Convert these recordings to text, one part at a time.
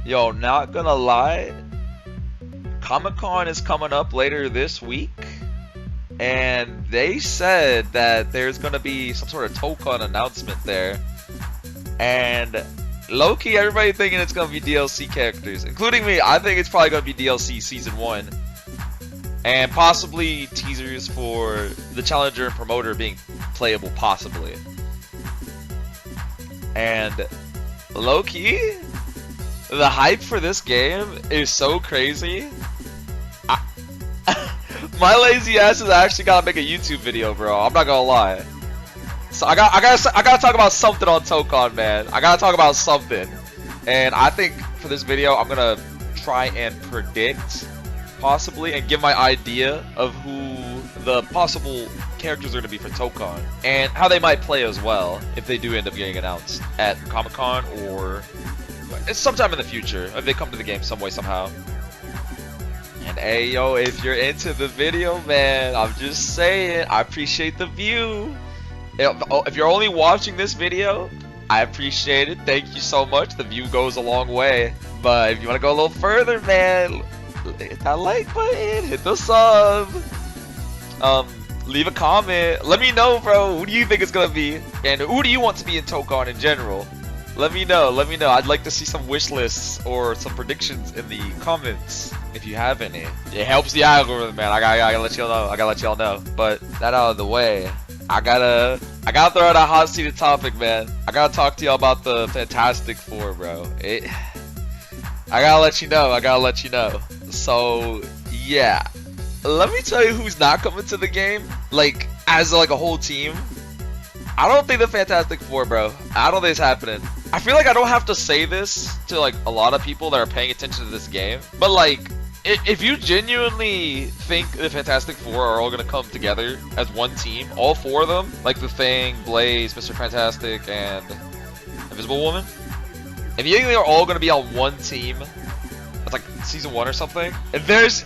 Yo, not gonna lie, Comic-Con is coming up later this week, and they said that there's gonna be some sort of tokon announcement there, and low-key everybody thinking it's gonna be DLC characters, including me. I think it's probably gonna be DLC Season 1, and possibly teasers for the Challenger and Promoter being playable, possibly. And low-key, the hype for this game is so crazy. My lazy ass has actually gotta make a YouTube video, bro. I'm not gonna lie. So I gotta talk about something on Tokon, man. I gotta talk about something. And I think for this video, I'm gonna try and predict, possibly, and give my idea of who the possible characters are gonna be for Tokon, and how they might play as well if they do end up getting announced at Comic-Con or sometime in the future if they come to the game some way, somehow. And hey, yo, if you're into the video, man, I'm just saying, I appreciate the view. If you're only watching this video, I appreciate it. Thank you so much. The view goes a long way. But if you want to go a little further, man, hit that like button, hit the sub, leave a comment. Let me know, bro. Who do you think it's gonna be, and who do you want to be in Tokon in general? Let me know. Let me know. I'd like to see some wish lists or some predictions in the comments if you have any. It helps the algorithm, man. I gotta let y'all know. I gotta let y'all know. But that out of the way, I gotta throw out a hot seated topic, man. I gotta talk to y'all about the Fantastic Four, bro. I gotta let you know. I gotta let you know. So yeah, let me tell you who's not coming to the game. Like as like a whole team. I don't think the Fantastic Four, bro. I don't think it's happening. I feel like I don't have to say this to like a lot of people that are paying attention to this game, but like if you genuinely think the Fantastic Four are all gonna come together as one team, all four of them, like the Thing, Blaze, Mr. Fantastic, and Invisible Woman, if you think they're all gonna be on one team, it's like Season 1 or something, and there's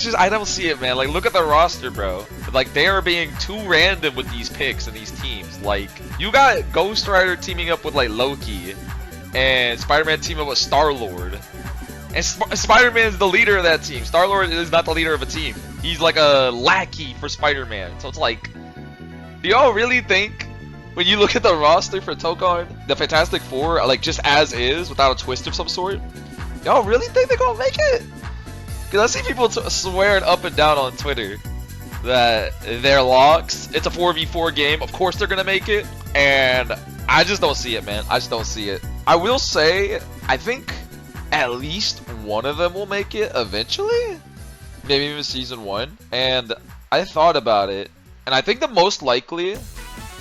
just, I don't see it, man. Like, look at the roster, bro. Like, they are being too random with these picks and these teams. Like, you got Ghost Rider teaming up with like Loki, and Spider-Man teaming up with Star-Lord, and Spider-Man's the leader of that team. Star-Lord is not the leader of a team. He's like a lackey for Spider-Man. So it's like, do y'all really think, when you look at the roster for Tokon, the Fantastic Four, like just as is, without a twist of some sort, y'all really think they're gonna make it? Because I see people swearing up and down on Twitter that they're locks. It's a 4v4 game. Of course they're gonna make it. And I just don't see it, man. I just don't see it. I will say, I think at least one of them will make it eventually. Maybe even Season 1. And I thought about it, and I think the most likely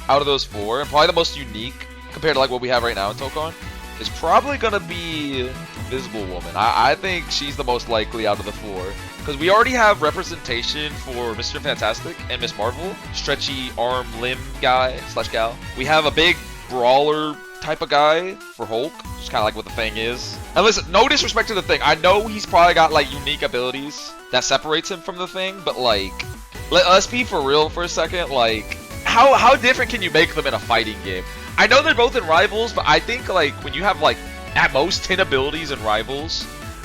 out of those four, and probably the most unique compared to like what we have right now in Tokon, is probably gonna be Invisible Woman. I think she's the most likely out of the four, because we already have representation for Mr. Fantastic and Miss Marvel, stretchy arm limb guy / gal. We have a big brawler type of guy for Hulk, just kind of like what the Thing is. And listen, no disrespect to the Thing, I know he's probably got like unique abilities that separates him from the Thing, but like, let us be for real for a second. Like, how different can you make them in a fighting game? I know they're both in Rivals, but I think like when you have like at most 10 abilities in Rivals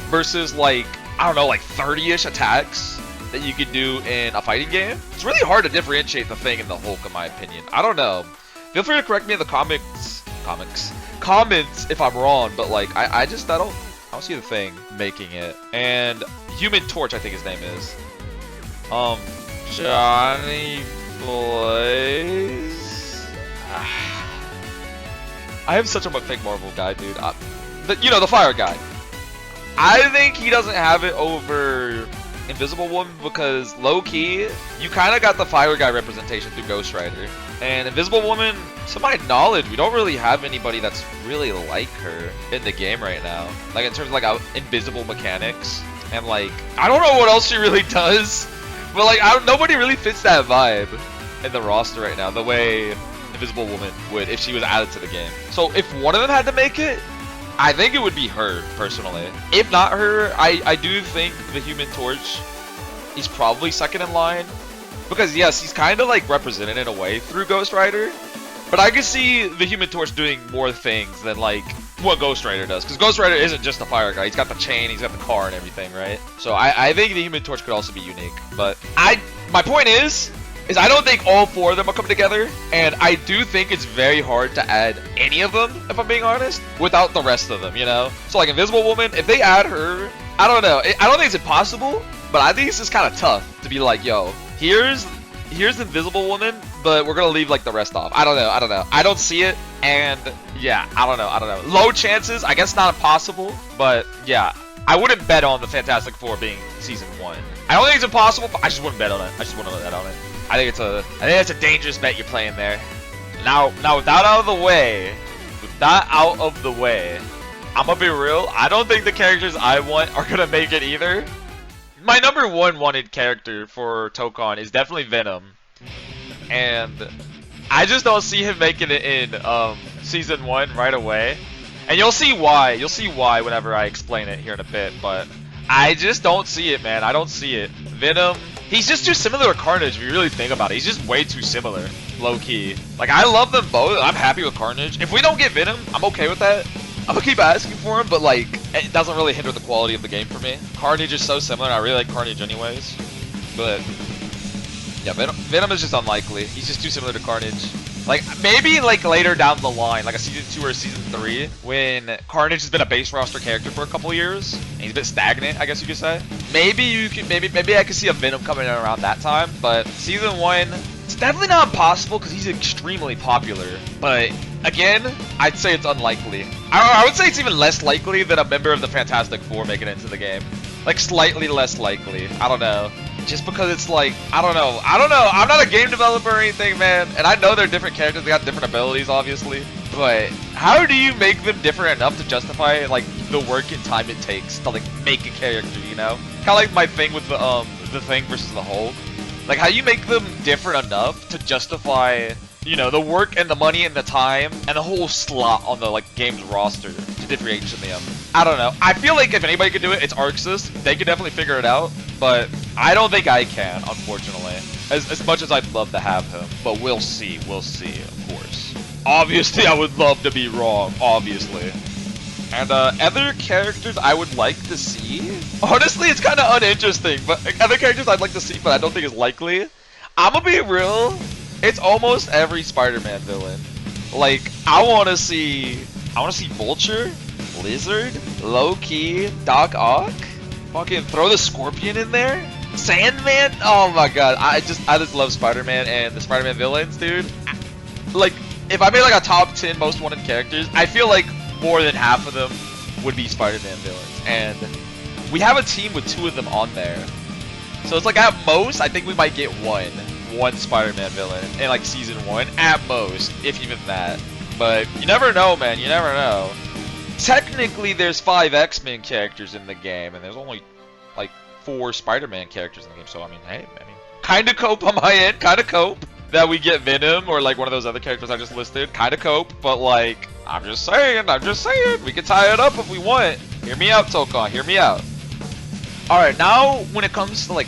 versus like, I don't know, like 30-ish attacks that you could do in a fighting game, it's really hard to differentiate the Thing and the Hulk, in my opinion. I don't know. Feel free to correct me in the comments if I'm wrong, but like I don't see the Thing making it. And Human Torch, I think his name is. Johnny Blaze. I am such a fake Marvel guy, dude. You know, the fire guy. I think he doesn't have it over Invisible Woman because, low-key, you kind of got the fire guy representation through Ghost Rider. And Invisible Woman, to my knowledge, we don't really have anybody that's really like her in the game right now. Like, in terms of, like, invisible mechanics. And, like, I don't know what else she really does. But, like, nobody really fits that vibe in the roster right now, the way Invisible Woman would if she was added to the game. So if one of them had to make it, I think it would be her, personally. If not her, I do think the Human Torch is probably second in line. Because yes, he's kind of like represented in a way through Ghost Rider. But I could see the Human Torch doing more things than like what Ghost Rider does, because Ghost Rider isn't just a fire guy. He's got the chain, he's got the car and everything, right? So I think the Human Torch could also be unique. But my point is I don't think all 4 of them will come together, and I do think it's very hard to add any of them, if I'm being honest, without the rest of them, you know? So like Invisible Woman, if they add her, I don't know. I don't think it's impossible, but I think it's just kind of tough to be like, yo, here's Invisible Woman, but we're gonna leave like the rest off. I don't know. I don't see it, and yeah, I don't know. Low chances, I guess not impossible, but yeah, I wouldn't bet on the Fantastic Four being season 1. I don't think it's impossible, but I just wouldn't bet on it. I just wouldn't bet on it. I think it's a dangerous bet you're playing there. Now with that out of the way, I'm gonna be real. I don't think the characters I want are gonna make it either. My number 1 wanted character for Tokon is definitely Venom, and I just don't see him making it in season 1 right away. And you'll see why. You'll see why whenever I explain it here in a bit. But I just don't see it, man. I don't see it. Venom, he's just too similar to Carnage if you really think about it. He's just way too similar, low key. Like, I love them both. I'm happy with Carnage. If we don't get Venom, I'm okay with that. I'm gonna keep asking for him, but like, it doesn't really hinder the quality of the game for me. Carnage is so similar, and I really like Carnage anyways. But yeah, Venom is just unlikely. He's just too similar to Carnage. Like, maybe like later down the line, like a season 2 or season 3, when Carnage has been a base roster character for a couple years, and he's a bit stagnant, I guess you could say. Maybe I could see a Venom coming in around that time, but season 1, it's definitely not impossible because he's extremely popular. But again, I'd say it's unlikely. I would say it's even less likely than a member of the Fantastic Four making it into the game. Like, slightly less likely. I don't know. Just because it's like, I don't know. I'm not a game developer or anything, man. And I know they're different characters. They got different abilities, obviously. But how do you make them different enough to justify, like, the work and time it takes to, like, make a character, you know? Kind of like my thing with the Thing versus the Hulk. Like, how you make them different enough to justify, you know, the work and the money and the time and the whole slot on the, like, game's roster to differentiate them. I don't know. I feel like if anybody could do it, it's Arxis. They could definitely figure it out, but I don't think I can, unfortunately. As much as I'd love to have him, but we'll see, of course. Obviously, I would love to be wrong, obviously. And other characters I would like to see? Honestly, it's kind of uninteresting, but other characters I'd like to see, but I don't think it's likely. I'm gonna be real, it's almost every Spider-Man villain. Like, I want to see Vulture, Lizard, Low-Key, Doc Ock, fucking throw the Scorpion in there, Sandman. Oh my god, I just love Spider-Man and the Spider-Man villains, dude. Like, if I made like a top 10 most wanted characters, I feel like more than half of them would be Spider-Man villains, and we have a team with 2 of them on there. So it's like at most, I think we might get one Spider-Man villain in like season 1 at most, if even that. But you never know, man. You never know. Technically, there's 5 X-Men characters in the game, and there's only like 4 Spider-Man characters in the game. So I mean, hey, kinda cope on my end. Kinda cope that we get Venom or like one of those other characters I just listed. Kinda cope, but like, I'm just saying. We can tie it up if we want. Hear me out, Tokon. Hear me out. Alright, now when it comes to like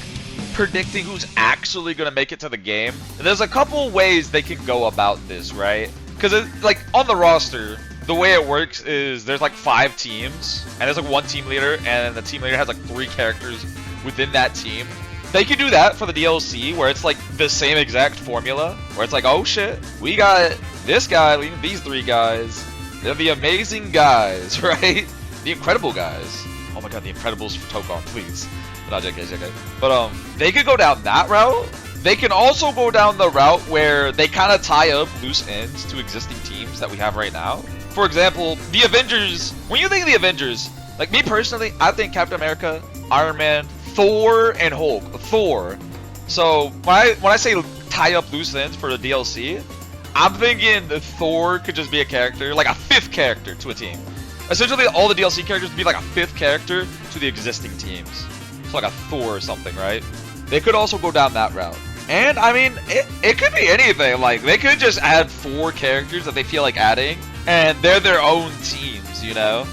predicting who's actually gonna make it to the game, there's a couple ways they can go about this, right? Because like on the roster, the way it works is there's like 5 teams, and there's like 1 team leader, and the team leader has like 3 characters within that team. They could do that for the DLC, where it's like the same exact formula, where it's like, oh shit, we got this guy, we have these 3 guys. They're the amazing guys, right? The incredible guys. Oh my god, the Incredibles for Tokon, please. Not jkjk. But they could go down that route. They can also go down the route where they kind of tie up loose ends to existing teams that we have right now. For example, the Avengers. When you think of the Avengers, like me personally, I think Captain America, Iron Man, Thor, and Hulk. Thor. So when I say tie up loose ends for the DLC, I'm thinking that Thor could just be a character, like a 5th character to a team. Essentially, all the DLC characters would be like a 5th character to the existing teams. So like a Thor or something, right? They could also go down that route. And I mean, it could be anything. Like, they could just add 4 characters that they feel like adding, and they're their own teams, you know?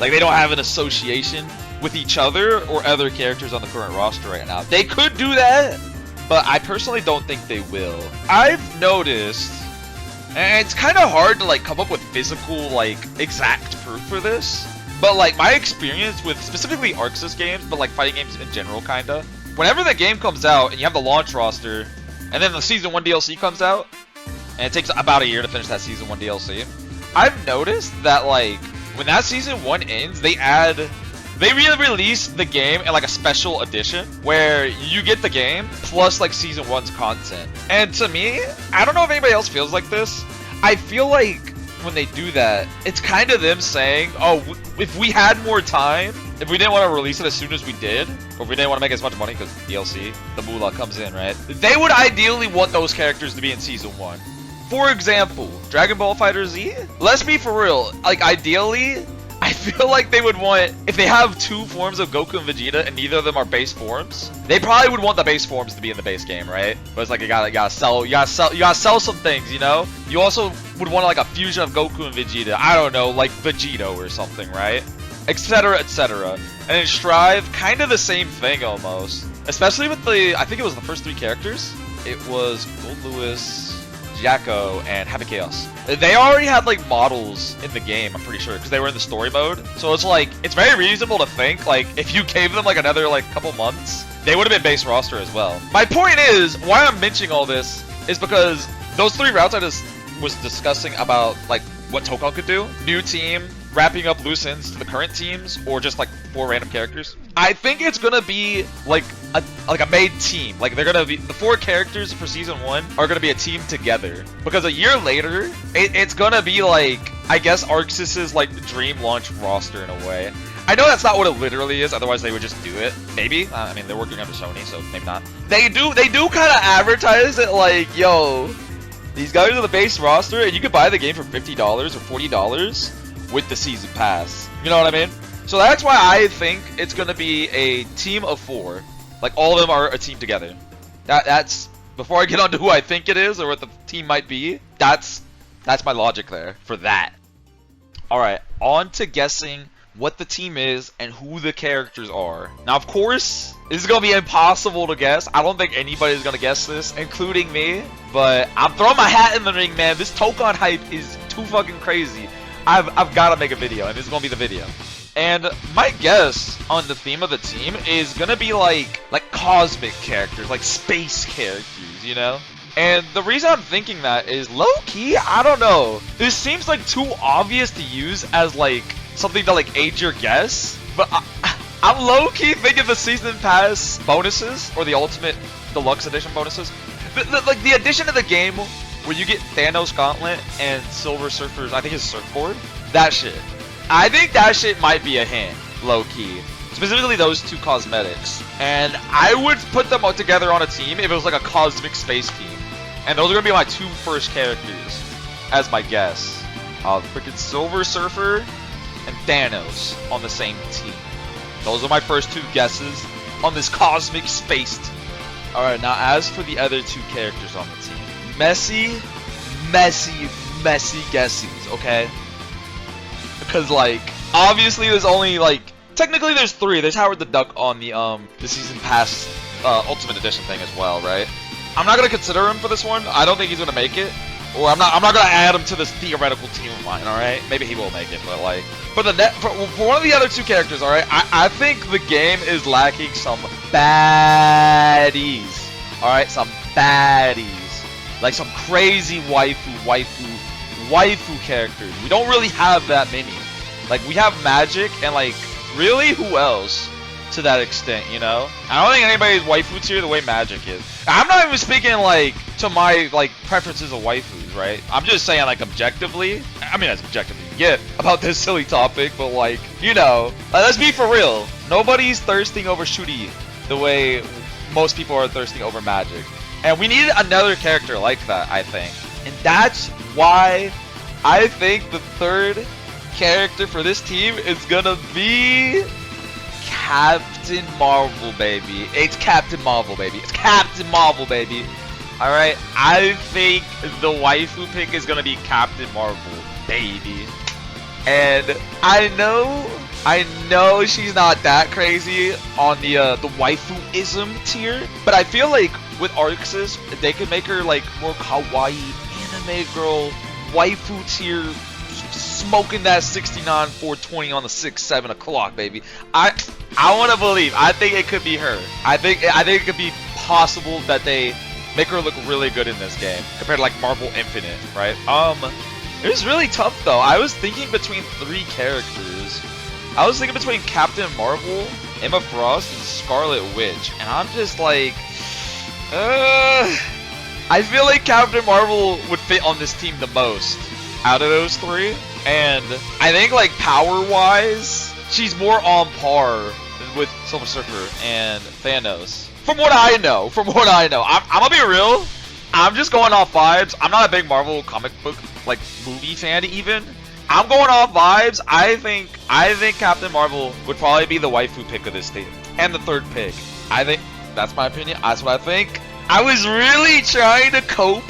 Like, they don't have an association with each other or other characters on the current roster right now. They could do that, but I personally don't think they will. I've noticed And it's kind of hard to like come up with physical like exact proof for this. But like my experience with specifically Arxis games, but like fighting games in general kinda. Whenever the game comes out and you have the launch roster, and then the Season 1 DLC comes out, and it takes about a year to finish that Season 1 DLC, I've noticed that like, when that Season 1 ends, they re-release the game in like a special edition, where you get the game, plus like Season 1's content. And to me, I don't know if anybody else feels like this, I feel like when they do that, it's kind of them saying, oh, if we had more time, if we didn't want to release it as soon as we did, or if we didn't want to make as much money because DLC, the moolah comes in, right? They would ideally want those characters to be in Season 1. For example, Dragon Ball FighterZ? Let's be for real, like ideally, I feel like they would want, if they have two forms of Goku and Vegeta and neither of them are base forms, they probably would want the base forms to be in the base game, right? But it's like you gotta sell some things, you know? You also would want like a fusion of Goku and Vegeta. I don't know, like Vegito or something, right? Etc, etc. And in Strive, kind of the same thing almost. Especially with the, I think it was the first 3 characters. It was Gold Lewis, Jacko, and Happy Chaos. They already had like models in the game, I'm pretty sure, because they were in the story mode. So it's like, it's very reasonable to think like if you gave them like another like couple months, they would have been base roster as well. My point is, why I'm mentioning all this is because those 3 routes I just was discussing about like what Tokon could do, new team, wrapping up loose ends to the current teams, or just like 4 random characters. I think it's gonna be like a made team. Like they're gonna be, the 4 characters for Season 1 are gonna be a team together. Because a year later, it's gonna be like, I guess Arxis' like dream launch roster in a way. I know that's not what it literally is, otherwise they would just do it. Maybe. I mean, they're working under Sony, so maybe not. They do kind of advertise it like, yo, these guys are the base roster, and you could buy the game for $50 or $40 with the season pass. You know what I mean? So that's why I think it's gonna be a team of 4. Like all of them are a team together. That's before I get on to who I think it is or what the team might be. That's my logic there for that. All right, on to guessing what the team is and who the characters are. Now, of course, this is gonna be impossible to guess. I don't think anybody's gonna guess this, including me. But I'm throwing my hat in the ring, man. This Tokon hype is too fucking crazy. I've got to make a video, and this is gonna be the video. And my guess on the theme of the team is gonna be like cosmic characters, like space characters, you know? And the reason I'm thinking that is low-key, I don't know. This seems like too obvious to use as like something to like aid your guess. But I'm low-key thinking the season pass bonuses or the ultimate deluxe edition bonuses. Like the addition to the game where you get Thanos Gauntlet and Silver Surfer's, I think his surfboard. That shit. I think that shit might be a hint, low-key. Specifically those 2 cosmetics. And I would put them all together on a team if it was like a cosmic space team. And those are gonna be my 2 first characters, as my guess. Freaking Silver Surfer and Thanos on the same team. Those are my first 2 guesses on this cosmic space team. Alright, now as for the other 2 characters on the team. Messy guesses, okay? Because like, obviously there's only like, technically there's 3. There's Howard the Duck on the season pass ultimate edition thing as well, right? I'm not gonna consider him for this one. I don't think he's gonna make it, or I'm not gonna add him to this theoretical team of mine. All right, maybe he will make it, but like for one of the other 2 characters, all right, I think the game is lacking some baddies. All right, some baddies, like some crazy waifu characters. We don't really have that many. Like we have Magic and like really who else? To that extent, you know? I don't think anybody's waifu tier the way Magic is. I'm not even speaking like to my like preferences of waifus, right? I'm just saying like objectively. I mean, as objectively you get about this silly topic, but like, you know, let's be for real. Nobody's thirsting over Shuri the way most people are thirsting over Magic. And we need another character like that, I think. And that's why I think the 3rd character for this team is gonna be Captain Marvel, baby. It's Captain Marvel, baby. It's Captain Marvel, baby. Alright, I think the waifu pick is gonna be Captain Marvel, baby. And I know she's not that crazy on the waifu-ism tier, but I feel like with Arxis, they could make her like more kawaii anime girl waifu tier, smoking that 69 420 on the 6-7 o'clock, baby. I want to believe. I think it could be her. I think it could be possible that they make her look really good in this game compared to like Marvel Infinite, right? It was really tough though. I was thinking between 3 characters. I was thinking between Captain Marvel, Emma Frost, and Scarlet Witch, and I'm just like, I feel like Captain Marvel would fit on this team the most out of those 3, and I think like power-wise, she's more on par with Silver Surfer and Thanos. From what I know, I'm gonna be real. I'm just going off vibes. I'm not a big Marvel comic book like movie fan even. I'm going off vibes. I think Captain Marvel would probably be the waifu pick of this team and the 3rd pick. I think that's my opinion. That's what I think. I was really trying to cope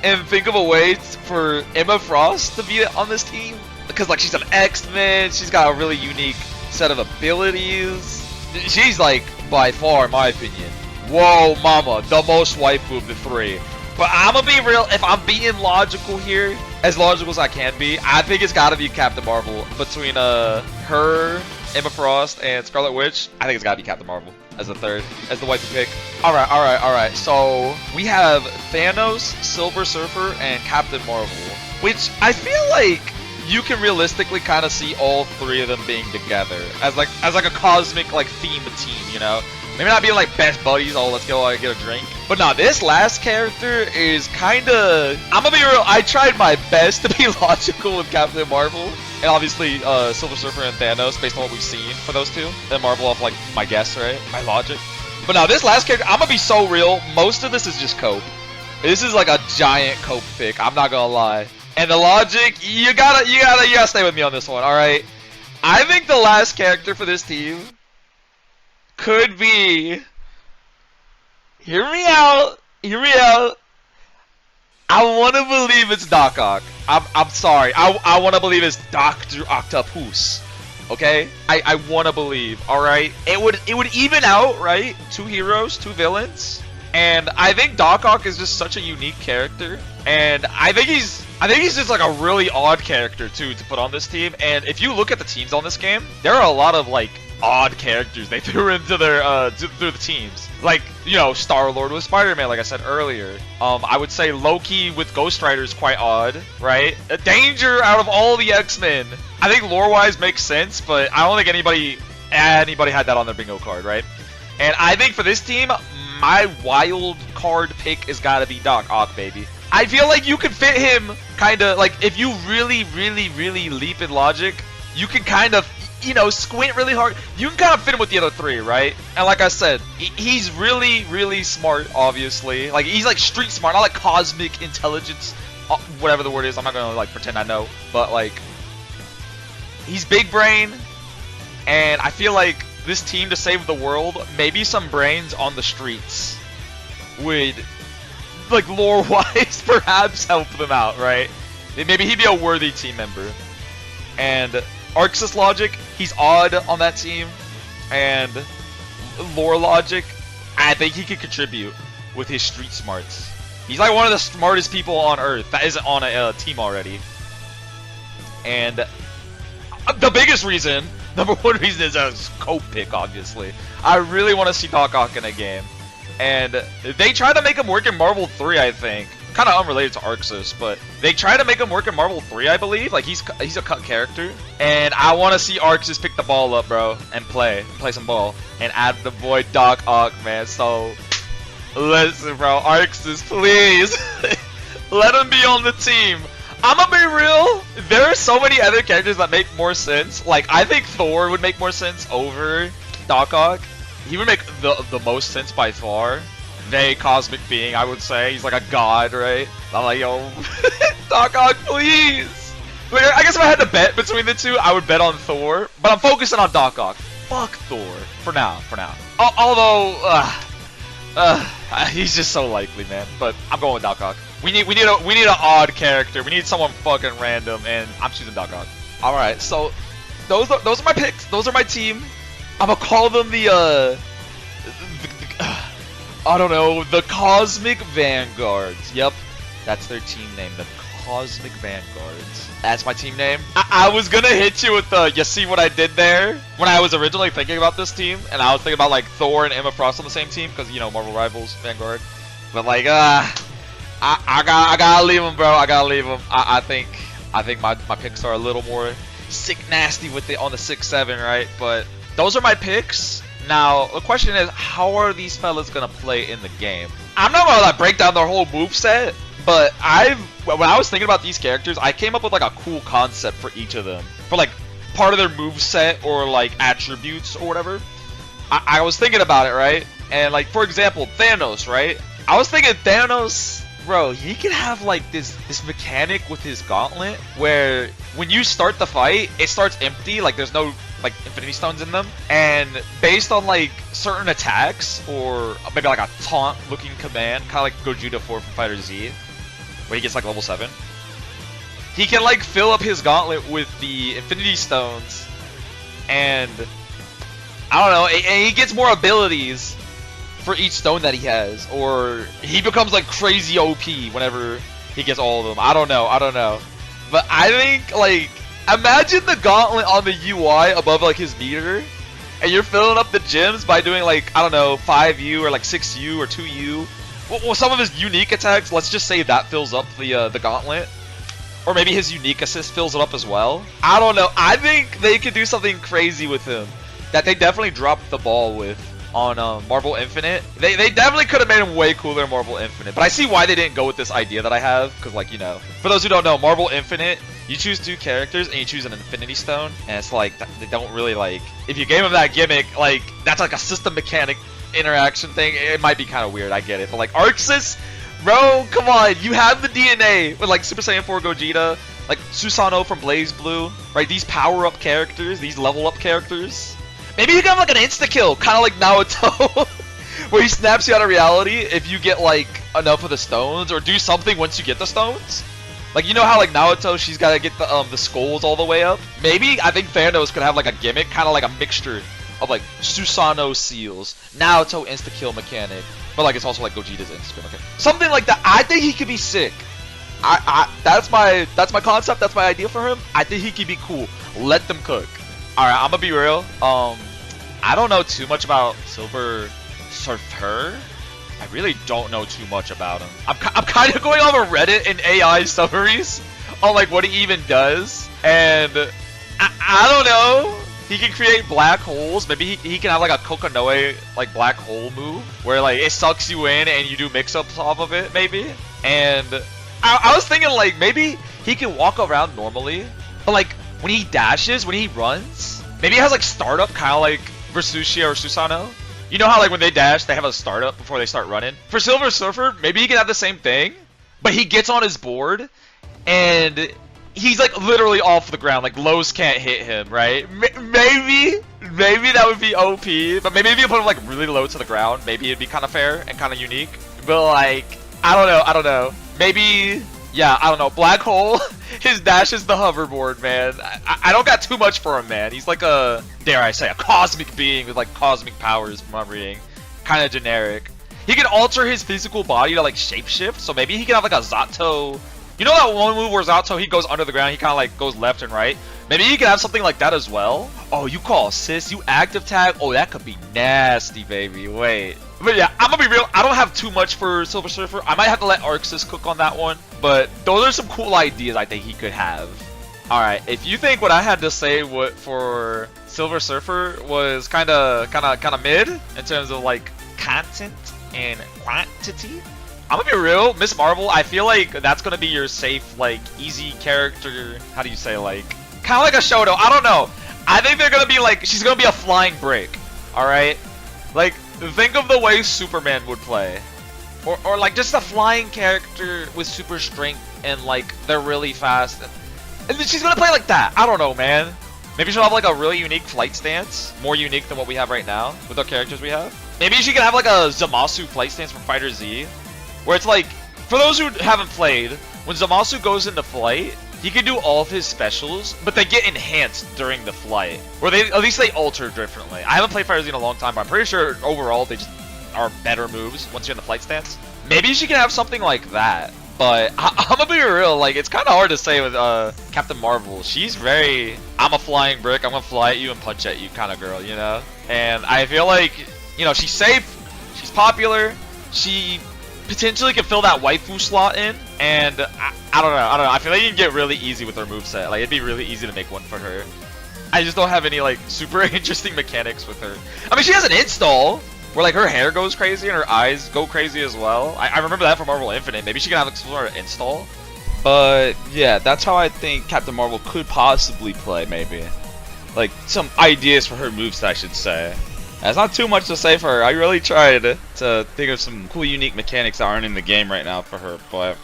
and think of a way for Emma Frost to be on this team because like she's an X-Men. She's got a really unique set of abilities. She's like by far, in my opinion, whoa, mama, the most waifu of the 3. But I'm gonna be real, if I'm being logical here, as logical as I can be, I think it's gotta be Captain Marvel. Between her, Emma Frost, and Scarlet Witch, I think it's gotta be Captain Marvel as the 3rd, as the waifu pick. Alright, so we have Thanos, Silver Surfer, and Captain Marvel, which I feel like you can realistically kind of see all 3 of them being together as like a cosmic like theme team, you know? Maybe not being like best buddies, oh let's go get a drink. But nah, this last character is kinda, I'm gonna be real, I tried my best to be logical with Captain Marvel. And obviously Silver Surfer and Thanos based on what we've seen for those 2. And Marvel off like my guess, right? My logic. But now this last character, I'm gonna be so real, most of this is just cope. This is like a giant cope pick, I'm not gonna lie. And the logic, you gotta stay with me on this one, alright? I think the last character for this team could be, hear me out, I want to believe it's Doc Ock. I'm sorry, I want to believe it's Dr. Octopus, okay? I want to believe, alright? It would even out, right? 2 heroes, 2 villains, and I think Doc Ock is just such a unique character, and I think he's just like a really odd character too to put on this team. And if you look at the teams on this game, there are a lot of like odd characters they threw into their through the teams. Like, you know, Star-Lord with Spider-Man, like I said earlier. I would say Loki with Ghost Rider is quite odd, right? Danger out of all the X-Men. I think lore-wise makes sense, but I don't think anybody had that on their bingo card, right? And I think for this team, my wild card pick has got to be Doc Ock, baby. I feel like you could fit him kind of, like, if you really leap in logic, you can kind of, you know, squint really hard. You can kind of fit him with the other 3, right? And like I said, he's really smart, obviously. Like, he's like street smart, not like cosmic intelligence, whatever the word is. I'm not gonna like pretend I know, but like, he's big brain, and I feel like this team to save the world, maybe some brains on the streets would, like, lore-wise, perhaps help them out, right? Maybe he'd be a worthy team member. And Arxis logic, he's odd on that team. And lore logic, I think he could contribute with his street smarts. He's like one of the smartest people on Earth that isn't on a team already. And the biggest reason, number 1 reason, is a cope pick, obviously. I really want to see Doc Ock in a game. And they tried to make him work in Marvel 3, I think. Kind of unrelated to Arxis, but they tried to make him work in Marvel 3, I believe. Like, he's a cut character. And I want to see Arxis pick the ball up, bro, and play some ball. And add the boy Doc Ock, man. So, listen, bro, Arxis, please. Let him be on the team. I'm gonna be real, there are so many other characters that make more sense. Like, I think Thor would make more sense over Doc Ock. He would make the most sense by far. They cosmic being, I would say. He's like a god, right? I'm like, yo, Doc Ock, please. Like, I guess if I had to bet between the 2, I would bet on Thor. But I'm focusing on Doc Ock. Fuck Thor. For now. Although, he's just so likely, man. But I'm going with Doc Ock. We need an odd character. We need someone fucking random, and I'm choosing Doc Ock. All right, so those are my picks. Those are my team. I'm gonna call them the I don't know, the Cosmic Vanguards. Yep, that's their team name, the Cosmic Vanguards. That's my team name. I was gonna hit you with the, you see what I did there? When I was originally thinking about this team, and I was thinking about like Thor and Emma Frost on the same team, because, you know, Marvel Rivals, Vanguard. But like, I gotta leave them, bro. I gotta leave them. I think my picks are a little more sick nasty with it on the 6-7, right? But those are my picks. Now, the question is, how are these fellas gonna play in the game? I'm not gonna like break down their whole moveset, but when I was thinking about these characters, I came up with like a cool concept for each of them. For like part of their moveset or like attributes or whatever. I was thinking about it, right? And like, for example, Thanos, right? I was thinking Thanos, bro, he could have like this mechanic with his gauntlet where when you start the fight, it starts empty, like there's no like infinity stones in them, and based on like certain attacks or maybe like a taunt looking command, kind of like Gogeta 4 from Fighter Z, where he gets like level 7, he can like fill up his gauntlet with the infinity stones, and I don't know, and he gets more abilities for each stone that he has, or he becomes like crazy OP whenever he gets all of them. I don't know. But I think, like, imagine the gauntlet on the UI above like his meter, and you're filling up the gems by doing like, I don't know, 5U or like 6U or 2U. Well, some of his unique attacks, let's just say that fills up the gauntlet. Or maybe his unique assist fills it up as well. I don't know. I think they could do something crazy with him that they definitely dropped the ball with on Marvel Infinite. They definitely could have made him way cooler in Marvel Infinite, but I see why they didn't go with this idea that I have, because like, you know, for those who don't know, Marvel Infinite, you choose 2 characters and you choose an Infinity Stone, and it's like, they don't really like, if you gave them that gimmick, like, that's like a system mechanic interaction thing, it might be kind of weird, I get it, but like, Arxis, bro, come on, you have the DNA with like Super Saiyan 4 Gogeta, like Susanoo from Blaze Blue, right, these power-up characters, these level-up characters. Maybe you can have like an insta-kill, kind of like Naruto, where he snaps you out of reality if you get like enough of the stones, or do something once you get the stones. Like, you know how like Naruto, she's gotta get the skulls all the way up? Maybe I think Thanos could have like a gimmick, kind of like a mixture of like Susanoo seals, Naruto insta-kill mechanic, but like it's also like Gogeta's insta-kill mechanic. Something like that. I think he could be sick. That's my concept, that's my idea for him. I think he could be cool. Let them cook. Alright, I'm gonna be real. I don't know too much about Silver Surfer. I really don't know too much about him. I'm kind of going over Reddit and AI summaries on like what he even does, and I don't know. He can create black holes. Maybe he can have like a Kokonoe like black hole move where like it sucks you in and you do mix-ups off of it, maybe. And I was thinking like maybe he can walk around normally, but like when he dashes, when he runs, maybe he has like startup, kind of like Versucia or Susanoo. You know how like when they dash, they have a startup before they start running? For Silver Surfer, maybe he can have the same thing, but he gets on his board, and he's like literally off the ground, like lows can't hit him, right? Maybe that would be OP, but maybe if you put him like really low to the ground, maybe it'd be kind of fair and kind of unique. But like, I don't know. Maybe, yeah, I don't know. Black Hole, his dash is the hoverboard, man. I don't got too much for him, man. He's like a, dare I say, a cosmic being with like cosmic powers from what I'm reading. Kind of generic. He can alter his physical body to like shapeshift, so maybe he can have like a Zato. You know that one move where Zato, he goes under the ground, he kind of like goes left and right? Maybe he can have something like that as well. Oh, you call assist, you active tag? Oh, that could be nasty, baby. Wait. But yeah, I'm gonna be real, I don't have too much for Silver Surfer. I might have to let Arxis cook on that one. But those are some cool ideas I think he could have. Alright, if you think what I had to say for Silver Surfer was kinda mid in terms of like content and quantity, I'm gonna be real, Miss Marvel, I feel like that's gonna be your safe, like, easy character, how do you say, like, kinda like a Shoto, I don't know. I think they're gonna be like, she's gonna be a flying brick, alright? Like, think of the way Superman would play. Or like just a flying character with super strength and like they're really fast. And then she's gonna play like that. I don't know, man. Maybe she'll have like a really unique flight stance, more unique than what we have right now with the characters we have. Maybe she can have like a Zamasu flight stance from Fighter Z, where it's like, for those who haven't played, when Zamasu goes into flight, he can do all of his specials, but they get enhanced during the flight, or at least they alter differently. I haven't played Fighter Z in a long time, but I'm pretty sure overall they just are better moves once you're in the flight stance. Maybe she can have something like that. But I'm gonna be real, like, it's kind of hard to say with Captain Marvel. She's very, I'm a flying brick, I'm gonna fly at you and punch at you kind of girl, you know? And I feel like, you know, she's safe, she's popular, she potentially can fill that waifu slot in, and I don't know, I feel like you can get really easy with her moveset. Like, it'd be really easy to make one for her. I just don't have any, like, super interesting mechanics with her. I mean, she has an install where, like, her hair goes crazy and her eyes go crazy as well. I remember that from Marvel Infinite. Maybe she can have, like, some sort of install. But, yeah, that's how I think Captain Marvel could possibly play, maybe. Like, some ideas for her moveset, I should say. That's not too much to say for her. I really tried to think of some cool, unique mechanics that aren't in the game right now for her, but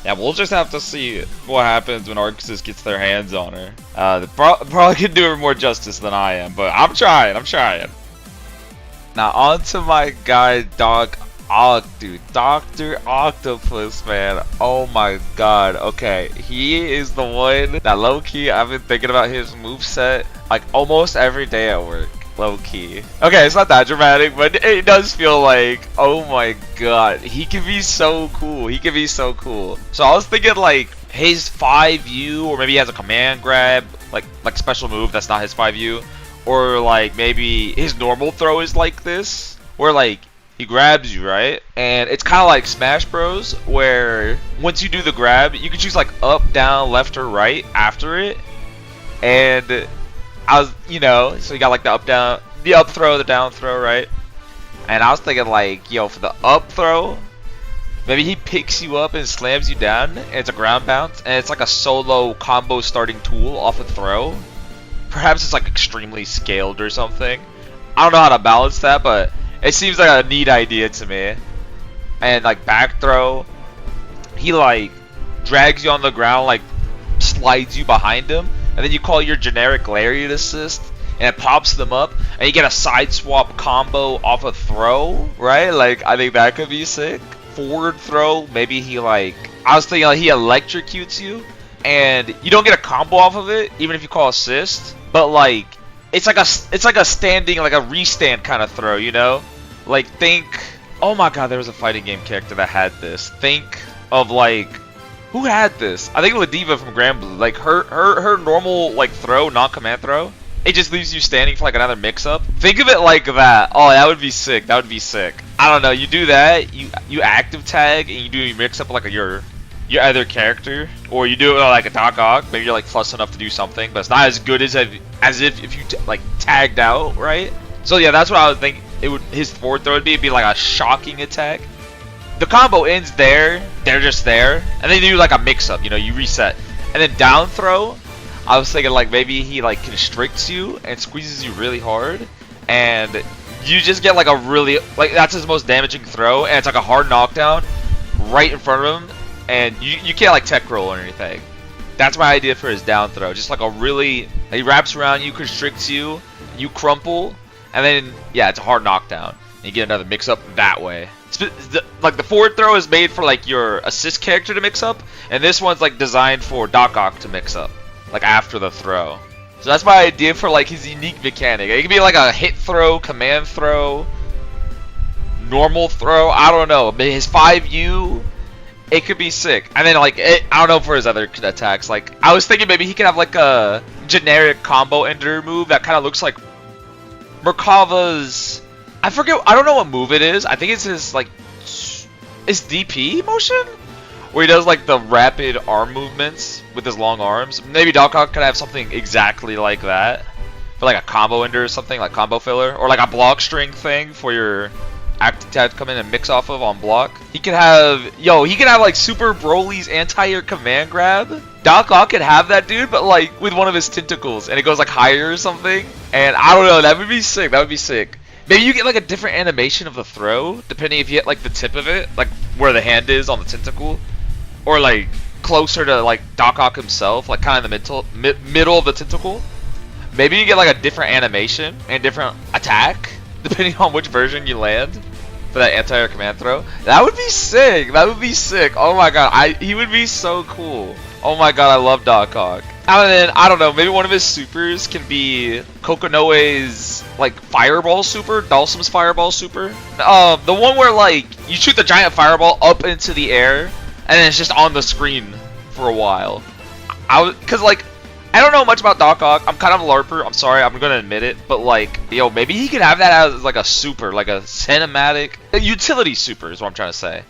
yeah, we'll just have to see what happens when Arxis gets their hands on her. They probably could do her more justice than I am, but I'm trying. Now on to my guy, Dr. Octopus, man. Oh my god. Okay, he is the one that low-key I've been thinking about his moveset like almost every day at work. Low-key. Okay, it's not that dramatic, but it does feel like, oh my god, he can be so cool. He can be so cool. So I was thinking like his 5U, or maybe he has a command grab, like special move that's not his 5U, or like maybe his normal throw is like this, where like he grabs you, right? And it's kind of like Smash Bros, where once you do the grab, you can choose like up, down, left, or right after it, and I was, you know, so you got like the up throw, the down throw, right? And I was thinking like, yo, for the up throw, maybe he picks you up and slams you down, and it's a ground bounce, and it's like a solo combo starting tool off a throw. Perhaps it's like extremely scaled or something. I don't know how to balance that, but it seems like a neat idea to me. And like back throw, he like drags you on the ground, like slides you behind him, and then you call your generic lariat assist, and it pops them up, and you get a side swap combo off a throw, right? Like, I think that could be sick. Forward throw, maybe he like, I was thinking like he electrocutes you, and you don't get a combo off of it, even if you call assist, but like, it's like a standing, like a restand kind of throw, you know? Like, think, oh my god, there was a fighting game character that had this. Think of like, who had this? I think Ladiva from Granblue. Like her normal like throw, non-command throw, it just leaves you standing for like another mix-up. Think of it like that. Oh, that would be sick. That would be sick. I don't know. You do that. You active tag and you do your mix-up like your other character, or you do it like a Doc Ock. Maybe you're like plus enough to do something, but it's not as good as if you like tagged out, right? So yeah, that's what I would think. It would, his forward throw would be. It'd be like a shocking attack. The combo ends there, they're just there, and then you do like a mix-up, you know, you reset. And then down throw, I was thinking like maybe he like constricts you and squeezes you really hard, and you just get like a really, like that's his most damaging throw, and it's like a hard knockdown right in front of him, and you can't like tech roll or anything. That's my idea for his down throw, just like a really, he wraps around you, constricts you, you crumple, and then, yeah, it's a hard knockdown. And you get another mix-up that way. Like the forward throw is made for like your assist character to mix up, and this one's like designed for Doc Ock to mix up, like after the throw. So that's my idea for like his unique mechanic. It could be like a hit throw, command throw, normal throw. I don't know. But his 5U, it could be sick. And then like I don't know for his other attacks. Like I was thinking maybe he could have like a generic combo ender move that kind of looks like Merkava's. I forget. I don't know what move it is. I think it's his like his DP motion, where he does like the rapid arm movements with his long arms. Maybe Doc Ock could have something exactly like that for like a combo ender or something, like combo filler, or like a block string thing for your active tag to come in and mix off of on block. He could have, he could have like Super Broly's anti-air command grab. Doc Ock could have that, dude, but like with one of his tentacles, and it goes like higher or something. And I don't know, that would be sick. That would be sick. Maybe you get like a different animation of the throw, depending if you hit like the tip of it, like where the hand is on the tentacle, or like closer to like Doc Ock himself, like kind of in the middle of the tentacle. Maybe you get like a different animation and different attack, depending on which version you land for that anti-air command throw. That would be sick. That would be sick. Oh my god, he would be so cool. Oh my god, I love Doc Ock. And then, I don't know, maybe one of his supers can be Kokonoe's, like, Fireball super, Dalsim's Fireball super. The one where, like, you shoot the giant fireball up into the air, and then it's just on the screen for a while. Cause like, I don't know much about Doc Ock. I'm kind of a LARPer. I'm sorry, I'm gonna admit it. But like, yo, maybe he could have that as like a super, like a cinematic, a utility super is what I'm trying to say.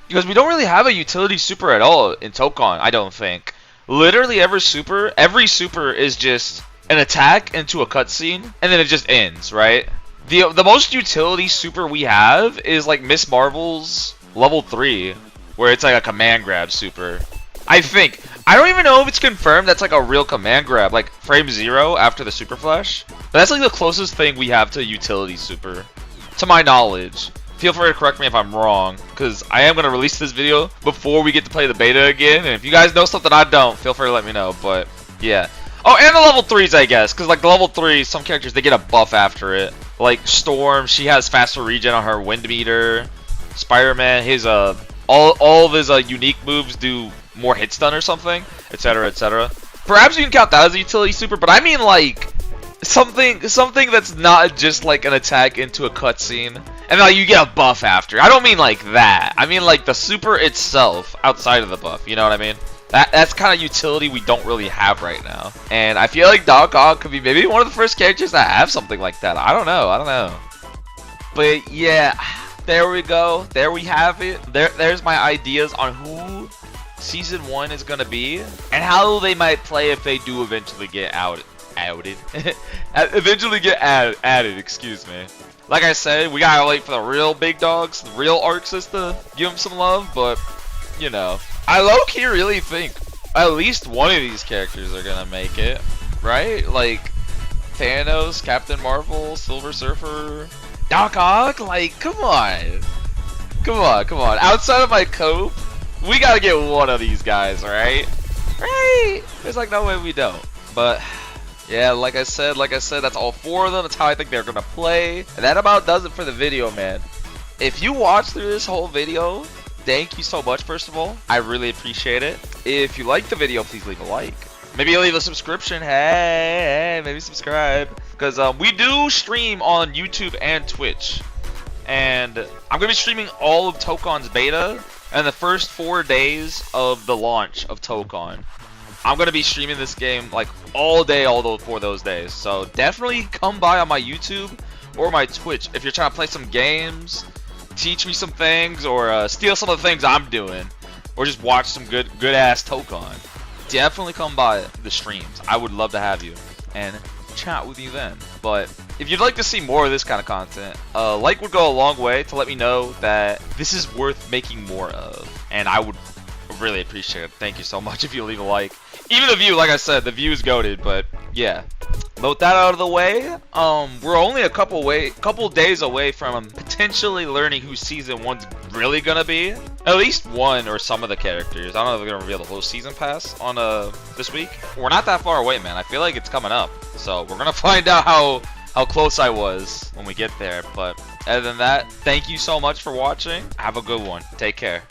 Because we don't really have a utility super at all in Tokon, I don't think. Literally every super is just an attack into a cutscene, and then it just ends, right? The most utility super we have is like Miss Marvel's level 3, where it's like a command grab super. I think. I don't even know if it's confirmed that's like a real command grab, like frame 0 after the super flash. But that's like the closest thing we have to a utility super, to my knowledge. Feel free to correct me if I'm wrong, because I am going to release this video before we get to play the beta again. And if you guys know something I don't, feel free to let me know. But yeah. Oh, and the level 3s, I guess, because like the level 3s, some characters, they get a buff after it. Like Storm, she has faster regen on her wind meter. Spider-Man, his all of his unique moves do more hit stun or something, etc., etc. Perhaps you can count that as a utility super, but I mean like something that's not just like an attack into a cutscene and like you get a buff after. I don't mean like that. I mean like the super itself outside of the buff. You know what I mean? That's kind of utility we don't really have right now. And I feel like Doc Ock could be maybe one of the first characters that have something like that. I don't know. But yeah, there we go. There we have it. There's my ideas on who Season 1 is gonna be and how they might play if they do eventually get outed. Eventually get added, excuse me. Like I said, we gotta wait for the real big dogs, the real Arxes to give them some love, but you know, I low-key really think at least one of these characters are gonna make it, right? Like Thanos, Captain Marvel, Silver Surfer, Doc Ock. Like, come on. Outside of my cope, we gotta get one of these guys, right? Right? There's like no way we don't. But yeah, like I said, that's all 4 of them. That's how I think they're gonna play. And that about does it for the video, man. If you watched through this whole video, thank you so much, first of all. I really appreciate it. If you liked the video, please leave a like. Maybe leave a subscription. Hey, maybe subscribe. Because we do stream on YouTube and Twitch. And I'm going to be streaming all of Tokon's beta and the first 4 days of the launch of Tokon. I'm going to be streaming this game like all day, for those days. So definitely come by on my YouTube or my Twitch if you're trying to play some games, teach me some things, or steal some of the things I'm doing, or just watch some good ass Tokon. Definitely come by the streams. I would love to have you and chat with you then. But if you'd like to see more of this kind of content, like would go a long way to let me know that this is worth making more of, and I would really appreciate it. Thank you so much if you leave a like. Even the view, like I said, the view is goated, but yeah. With that out of the way, we're only a couple days away from potentially learning who Season 1's really gonna be. At least one or some of the characters. I don't know if they're gonna reveal the whole season pass on this week. We're not that far away, man. I feel like it's coming up. So we're gonna find out how close I was when we get there. But other than that, thank you so much for watching. Have a good one. Take care.